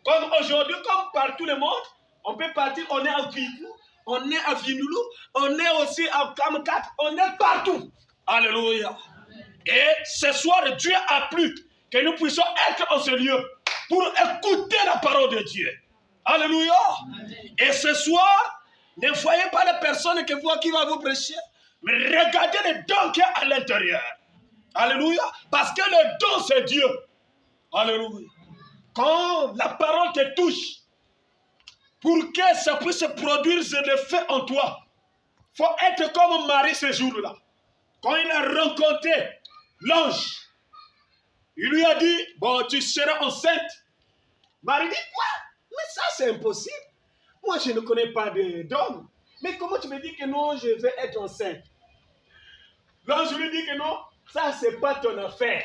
Comme aujourd'hui, comme partout le monde, on peut partir, on est à Guigou, on est à Vinoulou, on est aussi à Kamkat, on est partout. Alléluia. Et ce soir, Dieu a plu que nous puissions être en ce lieu pour écouter la parole de Dieu. Alléluia. Et ce soir, ne voyez pas la personne qui va vous prêcher, mais regardez le don qui est à l'intérieur. Alléluia. Parce que le don, c'est Dieu. Alléluia. Quand la parole te touche, pour que ça puisse produire l'effet en toi, il faut être comme Marie ce jour-là. Quand il a rencontré l'ange, il lui a dit, bon, tu seras enceinte. Marie dit, quoi? Mais ça, c'est impossible. Moi, je ne connais pas d'homme. Mais comment tu me dis que non, je vais être enceinte? L'ange lui dit que non, ça, ce n'est pas ton affaire.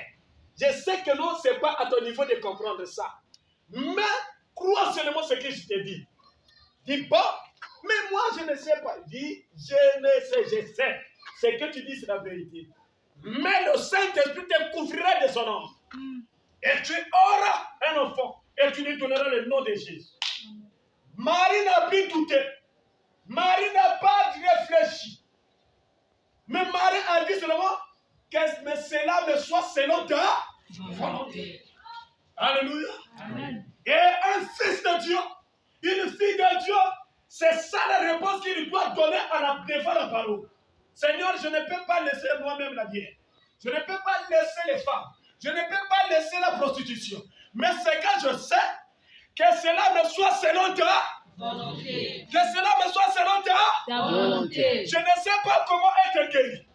Je sais que non, ce n'est pas à ton niveau de comprendre ça. Mais crois seulement ce que je te dis. Dis, bon, mais moi, je ne sais pas. Dis, je ne sais, je sais. Ce que tu dis, c'est la vérité. Mais le Saint-Esprit te couvrira de son nom. Et tu auras un enfant. Et tu lui donneras le nom de Jésus. Marie n'a plus douté. Marie n'a pas réfléchi. Mais Marie a dit seulement que cela me soit selon ta volonté. Alléluia. Amen. Et un fils de Dieu, une fille de Dieu, c'est ça la réponse qu'il doit donner devant la parole. Seigneur, je ne peux pas laisser moi-même la bière. Je ne peux pas laisser les femmes. Je ne peux pas laisser la prostitution. Mais c'est quand je sais que cela me soit selon ta volonté. Que cela me soit selon ta volonté. Je ne sais pas comment être guéri.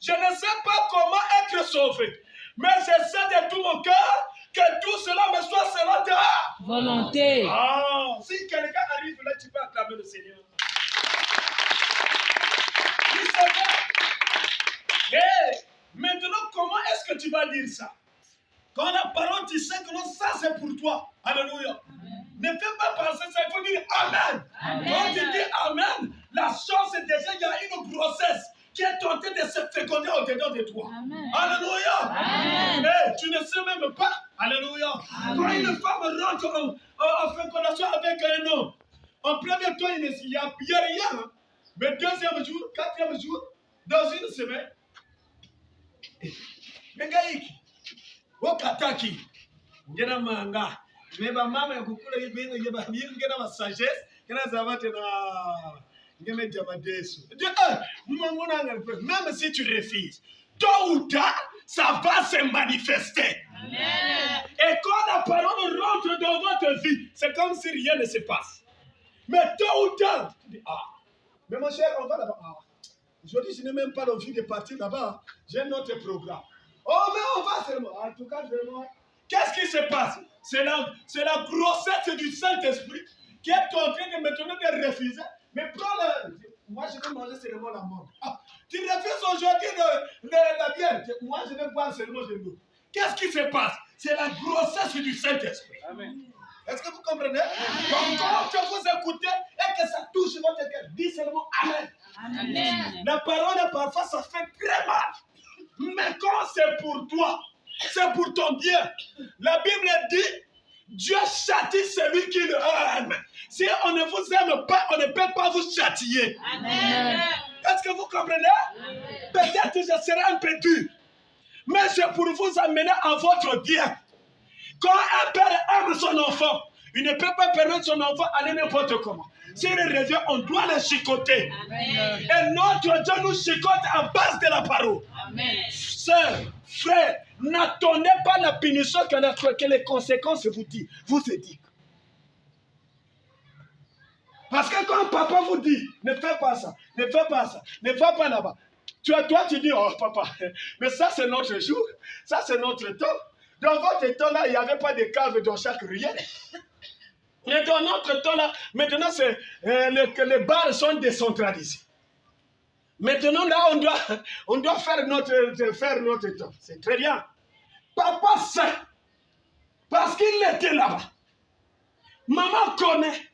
Je ne sais pas comment être sauvé. Mais je sais de tout mon cœur que tout cela me soit selon ta volonté. Ah, si quelqu'un arrive là, tu peux acclamer le Seigneur. Oui, c'est vrai. Et maintenant, comment est-ce que tu vas dire ça? Quand la parole, tu sais que non, ça c'est pour toi. Alléluia. Amen. Ne fais pas penser ça, il faut dire Amen. Amen. Quand tu dis Amen, la chose c'est déjà, il y a une grossesse qui est tentée de se féconder au-dedans de toi. Amen. Alléluia. Amen. Et tu ne sais même pas. Alléluia. Amen. Quand une femme rentre en fécondation avec un homme, en premier temps, il n'y a rien. Hein. Mais deuxième jour, quatrième jour, dans une semaine, mais gaïki, wakataki, ngena manga, mais ma maman kukula yibini yeba ngena ma sagesse, ngena zavate na ngena diamadesu. Même si tu refuses, tôt ou tard, ça va se manifester. Amen. Et quand la parole rentre dans votre vie, c'est comme si rien ne se passe. Mais tôt ou tard, tu dis, ah, mais mon cher, on va là-bas. Ah, aujourd'hui, je n'ai même pas envie de partir là-bas. J'ai un autre programme. Oh, mais on va seulement. En tout cas, vraiment, qu'est-ce qui se passe? C'est la grossesse du Saint-Esprit qui est en train de maintenant de refuser. Mais prends le... Moi, je vais manger seulement la mort. Ah, tu refuses aujourd'hui la bière. Moi, je vais boire seulement de l'eau. Qu'est-ce qui se passe? C'est la grossesse du Saint-Esprit. Amen. Est-ce que vous comprenez? Donc, quand vous écoutez et que ça touche votre cœur, dis seulement Amen. Amen. La parole, parfois, ça fait très mal. Mais quand c'est pour toi, c'est pour ton bien. La Bible dit, Dieu châtie celui qui le aime. Si on ne vous aime pas, on ne peut pas vous châtier. Amen. Est-ce que vous comprenez? Peut-être que je serai un peu dur. Mais c'est pour vous amener à votre bien. Quand un père aime son enfant, il ne peut pas permettre son enfant d'aller n'importe comment. S'il revient, on doit le chicoter. Amen. Et notre Dieu nous chicote à base de la parole. Amen. Sœur, frère, n'attendez pas la punition que les conséquences vous édiquent. Parce que quand papa vous dit, ne fais pas ça, ne fais pas ça, ne fais pas là-bas. Toi, tu dis, oh papa, mais ça c'est notre jour, ça c'est notre temps. Dans votre temps-là, il n'y avait pas de cave dans chaque ruelle. Mais dans notre temps-là, maintenant, les bars sont décentralisés. Maintenant, là, on doit faire notre temps. C'est très bien. Papa sait, parce qu'il était là-bas. Maman connaît,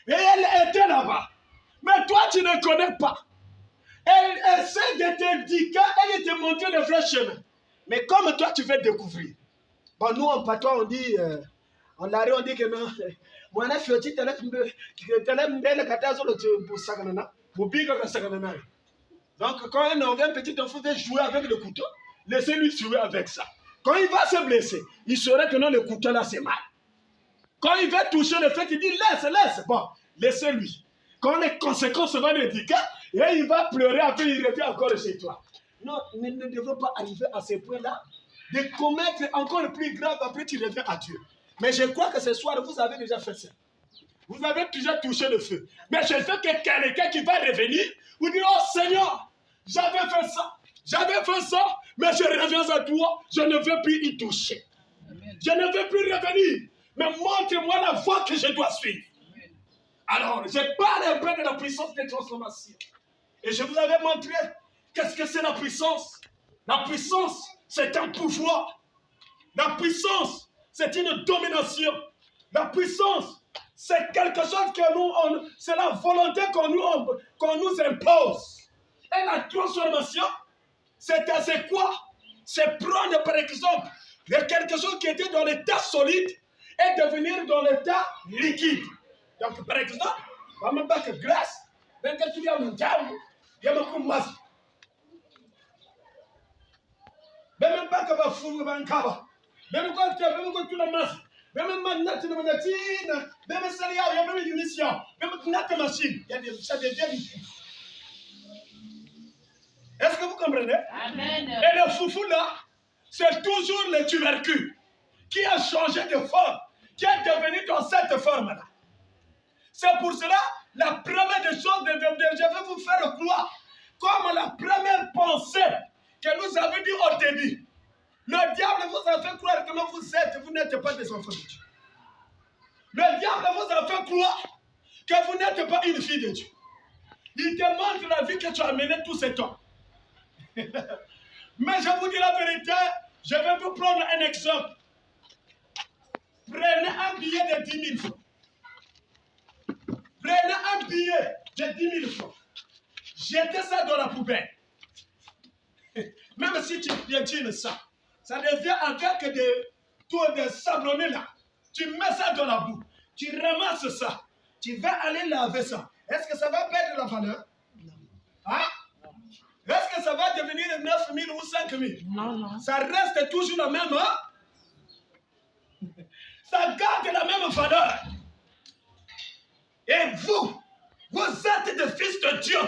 et elle était là-bas. Mais toi, tu ne connais pas. Elle essaie de t'indiquer et de te montrer le vrai chemin. Mais comme toi, tu veux découvrir. Bon, nous, en patois, on dit On l'arrête, on dit que non. Moi, je suis petit, donc, quand un petit enfant veut jouer avec le couteau, laissez-lui jouer avec ça. Quand il va se blesser, il saurait que non, le couteau là, c'est mal. Quand il va toucher le fait, il dit laisse. Bon, laissez-lui. Quand les conséquences vont le dire, et il va pleurer, après il revient encore chez toi. Non, nous ne devons pas arriver à ce point-là de commettre encore le plus grave, après tu reviens à Dieu. Mais je crois que ce soir, vous avez déjà fait ça. Vous avez déjà touché le feu. Mais je veux que quelqu'un qui va revenir vous dise, oh Seigneur, j'avais fait ça, mais je reviens à toi, je ne veux plus y toucher. Amen. Je ne veux plus revenir. Mais montre-moi la voie que je dois suivre. Amen. Alors, je parle un peu de la puissance de transformation. Et je vous avais montré qu'est-ce que c'est la puissance. La puissance, c'est un pouvoir. La puissance, c'est une domination. La puissance, c'est quelque chose que nous, c'est la volonté qu'on nous impose. Et la transformation, c'est quoi? C'est prendre, par exemple, quelque chose qui était dans l'état solide et devenir dans l'état liquide. Donc, par exemple, on va me battre glace, ben que tu viens mon diable, il y a beaucoup de masse. Ben même pas que va foutre ben kaba. Ben que tu la masse. Ben même nat de manatine, ben même salia, il y a même une mission, ben même nat machine, il y a des ça devient. Est-ce que vous comprenez? Amen. Et le foufou là, c'est toujours le tubercule qui a changé de forme, qui est devenu dans cette forme-là. C'est pour cela, la première des choses, je vais vous faire croire, comme la première pensée que nous avons dit au début. Le diable vous a fait croire que vous n'êtes pas des enfants de Dieu. Le diable vous a fait croire que vous n'êtes pas une fille de Dieu. Il te montre la vie que tu as menée tout ce temps. Mais je vous dis la vérité, je vais vous prendre un exemple. Prenez un billet de 10 000 francs. Prenez un billet de 10 000 francs. Jetez ça dans la poubelle. Même si tu piétines ça, ça devient avec des sablonnets là. Tu mets ça dans la boue. Tu ramasses ça. Tu vas aller laver ça. Est-ce que ça va perdre la valeur? Hein? Est-ce que ça va devenir 9 000 ou 5 000? Non. Ça reste toujours la même. Hein? Ça garde la même valeur. Et vous êtes des fils de Dieu.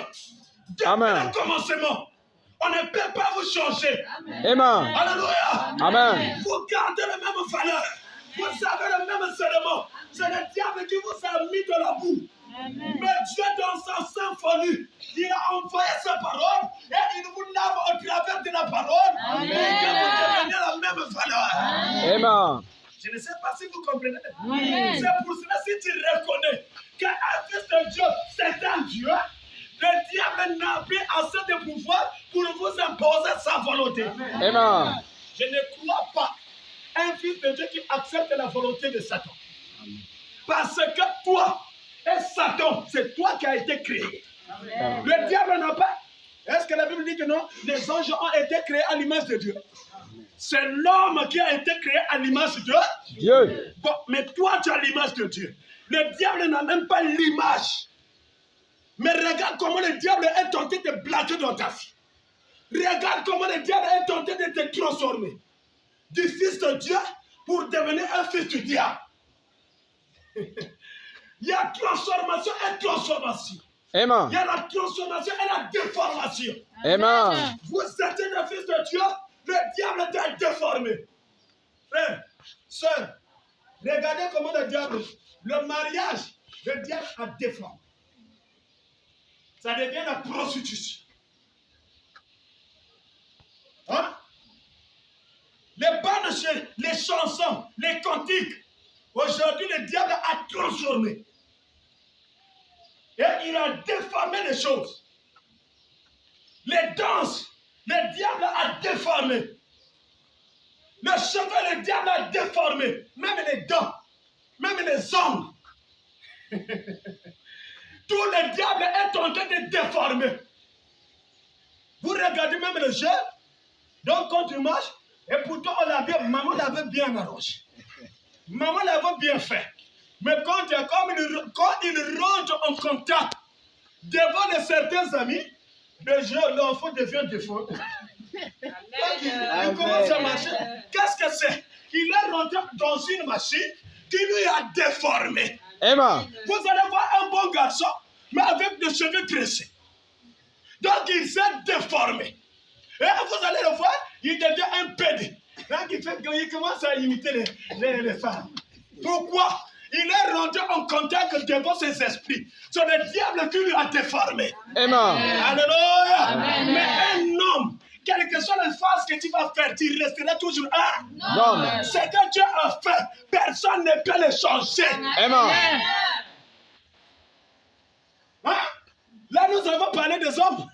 Depuis le commencement. On ne peut pas vous changer. Amen. Alléluia. Amen. Vous gardez la même valeur. Vous avez le même seulement. C'est le diable qui vous a mis dans la boue. Amen. Mais Dieu, dans sa symphonie, il a envoyé sa parole et il vous lave au travers de la parole. Amen. Et que vous devenez la même valeur. Amen. Je ne sais pas si vous comprenez. Amen. C'est pour cela, si tu reconnais qu'un fils de Dieu, c'est un Dieu, le diable n'a plus assez de pouvoir pour vous imposer sa volonté. Amen. Je ne crois pas un fils de Dieu qui accepte la volonté de Satan. Amen. Parce que toi et Satan, c'est toi qui as été créé. Amen. Le diable n'a pas. Est-ce que la Bible dit que non? Les anges ont été créés à l'image de Dieu. C'est l'homme qui a été créé à l'image de Dieu. Bon, mais toi, tu as l'image de Dieu. Le diable n'a même pas l'image. Mais regarde comment le diable est tenté de blaguer dans ta vie. Regarde comment le diable est tenté de te transformer du fils de Dieu pour devenir un fils du diable. Il y a transformation et transformation. Amen. Il y a la transformation et la déformation. Amen. Vous êtes un fils de Dieu, le diable t'a déformé. Frère, soeur, regardez comment le diable, le mariage, le diable a déformé. Ça devient la prostitution. Hein? Les bannes, les chansons, les cantiques. Aujourd'hui, le diable a transformé. Et il a déformé les choses. Les danses, le diable a déformé. Le cheveu, le diable a déformé. Même les dents, même les ongles. Tout le diable est en train de déformer. Vous regardez même le jeu. Donc quand tu marches, et pourtant maman l'avait bien arrangé. Maman l'avait bien fait. Mais quand il rentre en contact devant de certains amis, l'enfant devient défaut. Il commence à marcher. Qu'est-ce que c'est? Il est rentré dans une machine qui lui a déformé. Amen. Vous allez voir un bon garçon, mais avec des cheveux tressés. Donc il s'est déformé. Et vous allez le voir, il devient un pédé. Donc il commence à imiter les femmes. Pourquoi? Il est rentré en contact devant ses esprits. C'est le diable qui lui a déformé. Amen. Alléluia. Amen. Mais un homme, quelle que soit la phase que tu vas faire, tu resteras toujours un. Non. Ce que Dieu a fait, personne ne peut le changer. Amen. Hein? Là, nous avons parlé des hommes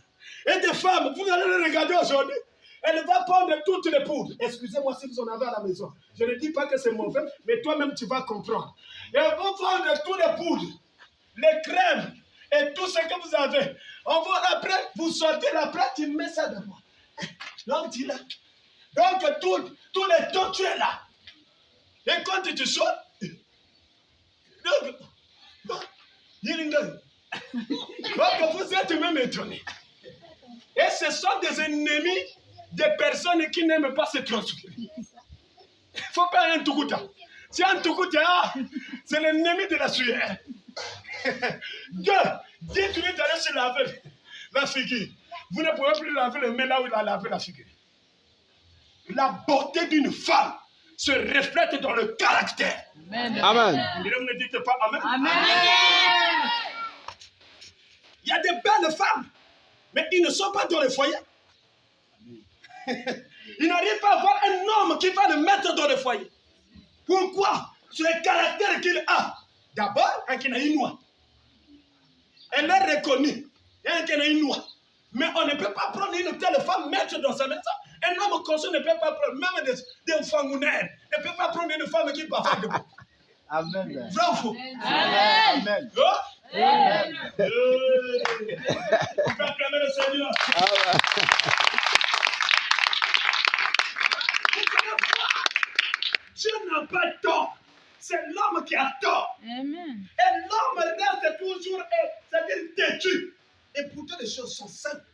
et des femmes. Vous allez les regarder aujourd'hui. Elle va prendre toutes les poudres. Excusez-moi si vous en avez à la maison. Je ne dis pas que c'est mauvais, mais toi-même tu vas comprendre. Elle va prendre toutes les poudres, les crèmes et tout ce que vous avez. On va après, vous sortez l'après, tu mets ça devant. Donc tu l'as. Donc tous les temps tu es là. Et quand tu sors, donc vous êtes même étonné. Et ce sont des ennemis des personnes qui n'aiment pas se transformer. Il ne faut pas un Tukuta. Si un Tukuta, c'est l'ennemi de la sueur. Dites-lui d'aller se laver la figure. Vous ne pouvez plus laver les mains là où il a lavé la figure. La beauté d'une femme se reflète dans le caractère. Amen. Ne dites pas Amen. Amen. Il y a des belles femmes, mais ils ne sont pas dans le foyer. Il n'arrive pas à avoir un homme qui va le mettre dans le foyer. Pourquoi? C'est le caractère qu'il a. D'abord, un Kenaïnois. Elle est reconnue. Un Kenaïnois. Mais on ne peut pas prendre une telle femme, mettre dans sa maison. Un homme conscient ne peut pas prendre, même des fangounaires, ne peut pas prendre une femme qui va faire de bon. Amen. Vrai ou faux? Amen. Amen. On peut acclamer le Seigneur. Amen. Dieu n'a pas tort. C'est l'homme qui a tort. Amen. Et l'homme reste toujours, c'est-à-dire têtu. Et pourtant, les choses sont simples.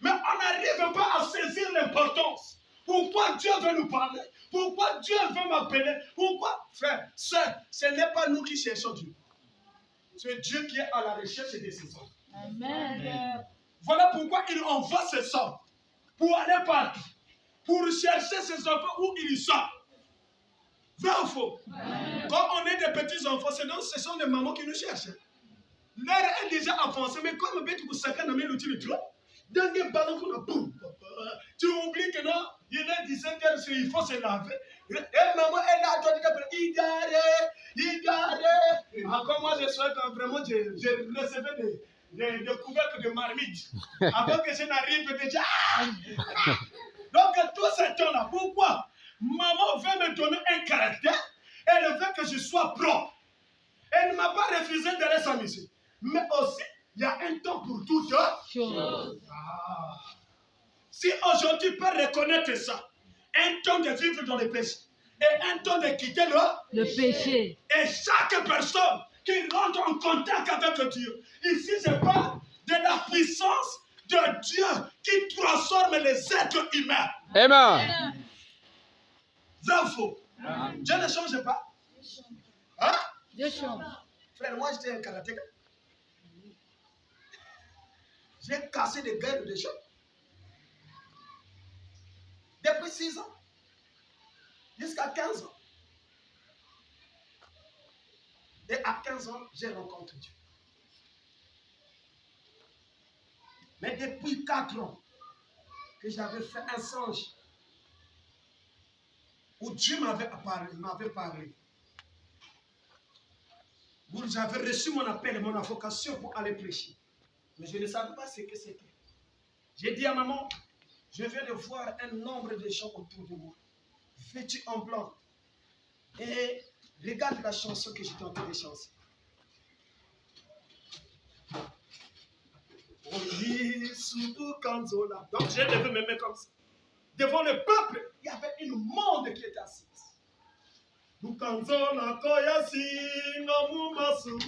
Mais on n'arrive pas à saisir l'importance. Pourquoi Dieu veut nous parler? Pourquoi Dieu veut m'appeler? Pourquoi? Frère, sœur, ce n'est pas nous qui cherchons Dieu. C'est Dieu qui est à la recherche de ses hommes. Amen. Voilà pourquoi il envoie ses hommes pour aller partout, pour chercher ses enfants où ils sont. Vrai ou faux? Quand on est des petits enfants, ce sont les mamans qui nous cherchent. L'air est déjà avancé, mais comme bête vous savez, on a mis l'outil de trop. Dans les ballons qu'on a, boum, tu oublies que non, il est 17h, il faut se laver. Et maman, elle a dit, il garde. Encore moi, je souhaite que vraiment, je recevais des couvercles de marmite. Avant que je n'arrive déjà. Donc, tout ce temps-là, pourquoi? Maman veut me donner un caractère. Elle veut que je sois propre. Elle ne m'a pas refusé d'aller s'amuser. Mais aussi, il y a un temps pour toutes choses. Si aujourd'hui tu peux reconnaître ça, un temps de vivre dans le péché et un temps de quitter le péché. Et chaque personne qui rentre en contact avec Dieu, ici je parle de la puissance de Dieu qui transforme les êtres humains. Amen. Vrai ou faux? Dieu ne change pas. Hein? Dieu change. Frère, moi j'étais un karatéka. J'ai cassé des gueules de gens. Depuis 6 ans. Jusqu'à 15 ans. Et à 15 ans, j'ai rencontré Dieu. Mais depuis 4 ans, que j'avais fait un songe où Dieu m'avait parlé. Où j'avais reçu mon appel et mon invocation pour aller prêcher. Mais je ne savais pas ce que c'était. J'ai dit à maman, je viens de voir un nombre de gens autour de moi, vêtus en blanc. Et regarde la chanson que j'étais en train de chanter. Donc j'ai levé mes mains comme ça. Devant le peuple, il y avait une monde qui était assise. Bukanzola koyasi ngamumasu.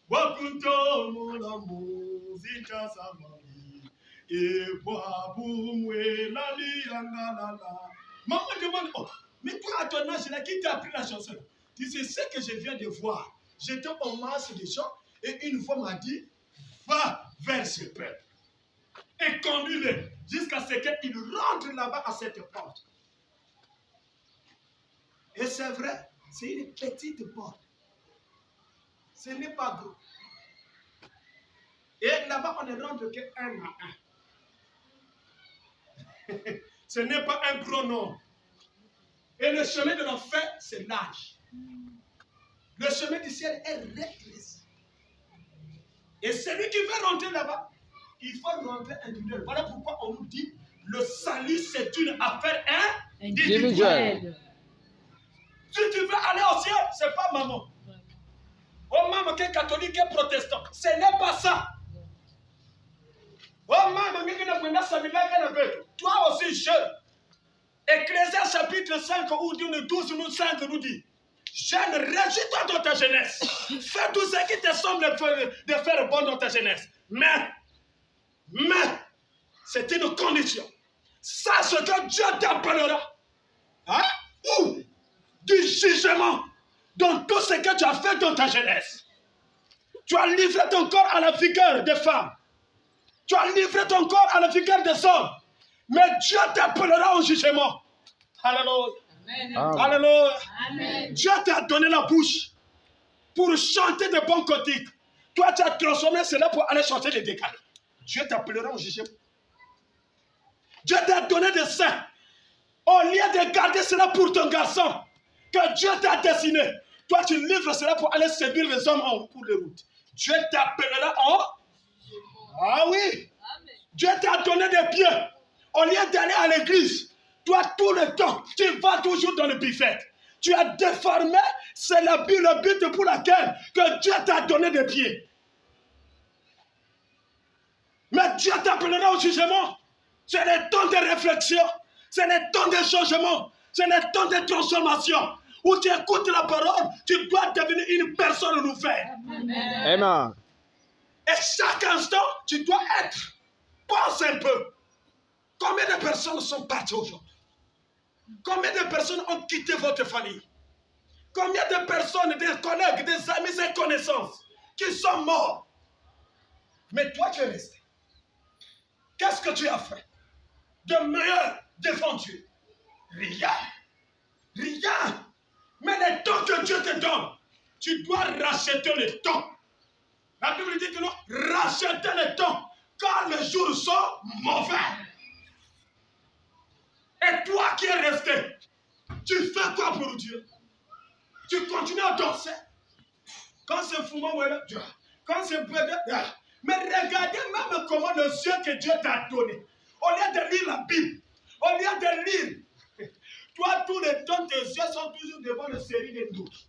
Wakunto mulamu zita samami. Eboabumwe lali angalala. Maman demande, oh, mais toi à ton âge, là, qui t'a appris la chanson? Tu sais, c'est ce que je viens de voir. J'étais au masse des gens et une fois m'a dit, va vers ce peuple et conduis-le jusqu'à ce qu'il rentre là-bas à cette porte. Et c'est vrai, c'est une petite porte. Ce n'est pas gros. Et là-bas, on ne rentre qu'un à un. Ce n'est pas un gros nombre. Et le chemin de l'enfer, c'est large. Le chemin du ciel est rétréci. Et celui qui veut rentrer là-bas, il faut rentrer individuel. Voilà pourquoi on nous dit, le salut, c'est une affaire individuelle. Si tu veux aller au ciel, ce n'est pas maman. Oh maman qui est catholique et protestant. Ce n'est pas ça. Oh maman qui est toi aussi jeune. Ecclésiaste chapitre 5 ou 12 ou 5 nous dit, jeune, réjouis-toi dans ta jeunesse. Fais tout ce qui te semble de faire bon dans ta jeunesse. Mais, c'est une condition. Sache que Dieu t'appellera. Hein? Ou du jugement dans tout ce que tu as fait dans ta jeunesse. Tu as livré ton corps à la vigueur des femmes. Tu as livré ton corps à la vigueur des hommes. Mais Dieu t'appellera au jugement. Alléluia. Amen. Alléluia. Amen. Dieu t'a donné la bouche pour chanter de bons cantiques. Toi, tu as transformé cela pour aller chanter les décalés. Dieu t'appellera au jugement. Dieu t'a donné des seins. Au lieu de garder cela pour ton garçon que Dieu t'a dessiné, toi, tu livres cela pour aller séduire les hommes en cours de route. Dieu t'appellera en... Ah oui. Dieu t'a donné des pieds. Au lieu d'aller à l'église, toi, tout le temps, tu vas toujours dans le buffet. Tu as déformé, c'est le but pour lequel que Dieu t'a donné des pieds. Mais Dieu t'appellera au jugement. C'est le temps de réflexion, c'est le temps de changement, c'est le temps de transformation. Où tu écoutes la parole, tu dois devenir une personne nouvelle. Amen. Et chaque instant, tu dois être. Pense un peu. Combien de personnes sont parties aujourd'hui? Combien de personnes ont quitté votre famille? Combien de personnes, des collègues, des amis et connaissances qui sont morts? Mais toi, tu es resté. Qu'est-ce que tu as fait de meilleur devant Dieu? Rien. Rien. Mais le temps que Dieu te donne, tu dois racheter le temps. La Bible dit que non, racheter le temps, car les jours sont mauvais. Et toi qui es resté, tu fais quoi pour Dieu? Tu continues à danser. Quand c'est fou, quand c'est bébé, mais regardez même comment le yeux que Dieu t'a donné. Au lieu de lire la Bible, au lieu de lire, toi tout le temps tes yeux sont toujours devant une série de doutes.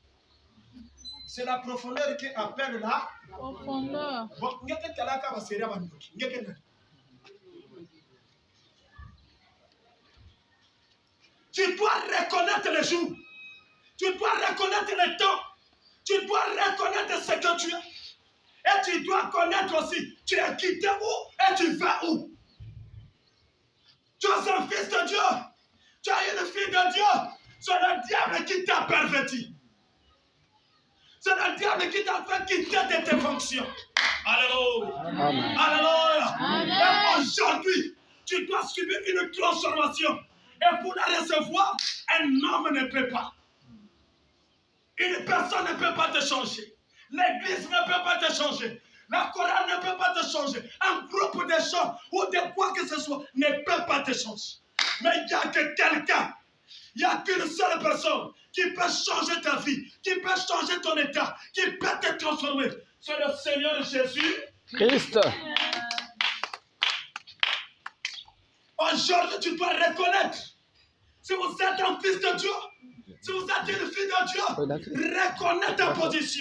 C'est la profondeur qui appelle là. Profondeur. Bon, tu dois reconnaître les jours. Tu dois reconnaître le temps. Tu dois reconnaître ce que tu es. Et tu dois connaître aussi, tu es quitté où et tu vas où. Tu es un fils de Dieu. Tu es une fille de Dieu. C'est le diable qui t'a perverti. C'est le diable qui t'a fait quitter de tes fonctions. Alléluia. Amen. Alléluia. Amen. Et aujourd'hui, tu dois subir une transformation. Et pour la recevoir, un homme ne peut pas. Une personne ne peut pas te changer. L'église ne peut pas te changer. La chorale ne peut pas te changer. Un groupe de gens ou de quoi que ce soit ne peut pas te changer. Mais il n'y a que quelqu'un. Il n'y a qu'une seule personne qui peut changer ta vie, qui peut changer ton état, qui peut te transformer. C'est le Seigneur Jésus. Christ. Aujourd'hui, tu dois reconnaître. Si vous êtes un fils de Dieu, si vous êtes une fille de Dieu, reconnais ta position.